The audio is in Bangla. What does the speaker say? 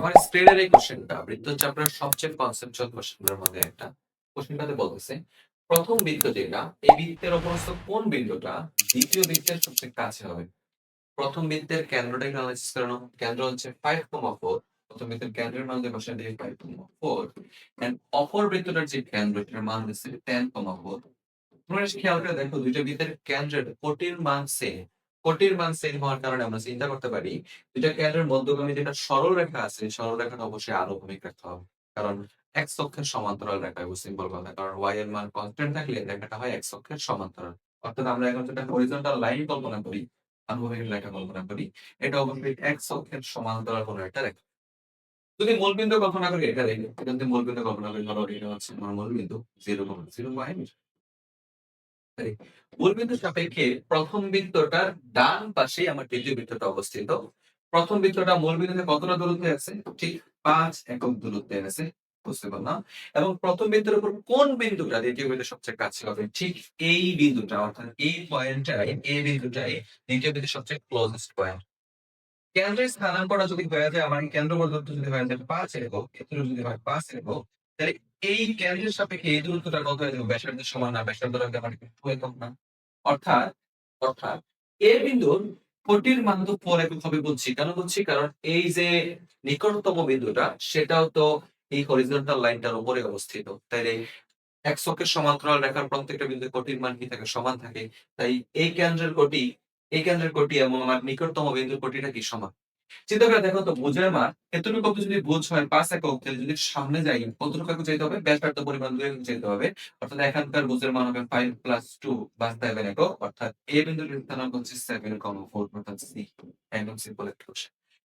আমার স্প্রেডের এই কোশ্চেনটা বৃত্তচাপের সবচেয়ে কনসেপচুয়াল কোশ্চেনগুলোর মধ্যে একটা। কোশ্চেনটাতে বলতেছে প্রথম বৃত্ত যেটা এই বৃত্তের অপরস্থ কোন বিন্দুটা দ্বিতীয় বৃত্তের সবচেয়ে কাছে হবে। প্রথম বৃত্তের কেন্দ্রটা একটু অ্যানালাইসিস করে নাও। কেন্দ্র হচ্ছে 5,4। প্রথম বৃত্তের কেন্দ্রের মান দিয়ে বসায় দিই 5,4 এন্ড অপর বৃত্তটার যে কেন্দ্র এটার মান দিচ্ছে 10,4। তোমরা এসে খেয়াল করে দেখো দুইটা বৃত্তের কেন্দ্রের কোটির মান সেম। কোটির মান সেম হওয়ার কারণে আমরা চিন্তা করতে পারি দুইটা কেন্দ্রের মধ্যগামী যেটা সরল রেখা আছে সরল রেখাটা অবশ্যই আনুভূমিক রাখতে হবে। কারণ এক্স অক্ষের সমান্তরাল রেখা সিম্পল কথা, কারণ ওয়াই এর মান কনস্ট্যান্ট থাকলে রেখাটা হয় এক্স অক্ষের সমান্তরাল। অর্থাৎ আমরা এখন যেটা হরিজন্টাল লাইন কল্পনা করি, আনুভূমিক রেখা কল্পনা করি, এটা অবশ্যই এক্স অক্ষের সমান্তরাল কোনো একটা রেখা। যদি মূলবিন্দু কল্পনা করি এটা রেখে, এটা যদি মূলবিন্দু কল্পনা করি ধরো এটা হচ্ছে আমার মূলবিন্দু 0,0 তাই মূলবিন্দুর সাপেক্ষে প্রথম বৃত্তটার ডান পাশে আমার দ্বিতীয় বৃত্তটা অবস্থিত। প্রথম বৃত্তটা মূলবিন্দু থেকে কতটা দূরত্বে আছে? ঠিক 5 একক দূরত্বে আছে। বুঝতে পারলাম। এবং প্রথম বৃত্তের উপর কোন বিন্দুটা দ্বিতীয় বৃত্তের সবচেয়ে কাছে হবে? ঠিক এই বিন্দুটা, অর্থাৎ এই পয়েন্টটাই, এই বিন্দুটাই দ্বিতীয় বৃত্তের সবচেয়ে ক্লোজেস্ট পয়েন্ট। কেন্দ্রের স্থানাঙ্কটা যদি হয়ে যায় আমার কেন্দ্র পর্যন্ত যদি হয়ে যায় 5 একক, ক্ষেত্র যদি হয় 5 একক, তাহলে এই কেন্দ্রের সাপেক্ষে এই দূরত্বটা কত হয়ে যাবে? ব্যাসার্ধের সমান না? ব্যাসার্ধ রাখলে আমার 2 একক না? অর্থাৎ অর্থাৎ এ বিন্দুর কোটির মান তো 4 একক হবে বলছি। কেন বলছি? কারণ এই যে নিকটতম বিন্দুটা সেটাও তো এই হরিজন্টাল লাইনটার উপরে অবস্থিত। তাইলে এক্স অক্ষের সমান্তরাল রেখার প্রত্যেকটা বিন্দুর কোটির মান কি থাকে? সমান থাকে। তাই এই কেন্দ্রের কোটি এবং আমার নিকটতম বিন্দুর কোটিটা কি সমান। চিন্তা করে দেখো তো ভুজের মান এতটুকু অব্দি যদি ভুজ হয় 5 একক, তাহলে যদি সামনে যাই কতটুকু একক যেতে হবে? ব্যাসার্ধ পরিমাণ 2 একক যেতে হবে। অর্থাৎ এখানকার ভুজের মান হবে 5 + 2 বা 7 একক। অর্থাৎ এ বিন্দুর স্থানাঙ্ক হচ্ছে 7,4 অর্থাৎ সি। একদম সিম্পল একটা কোশ্চেন।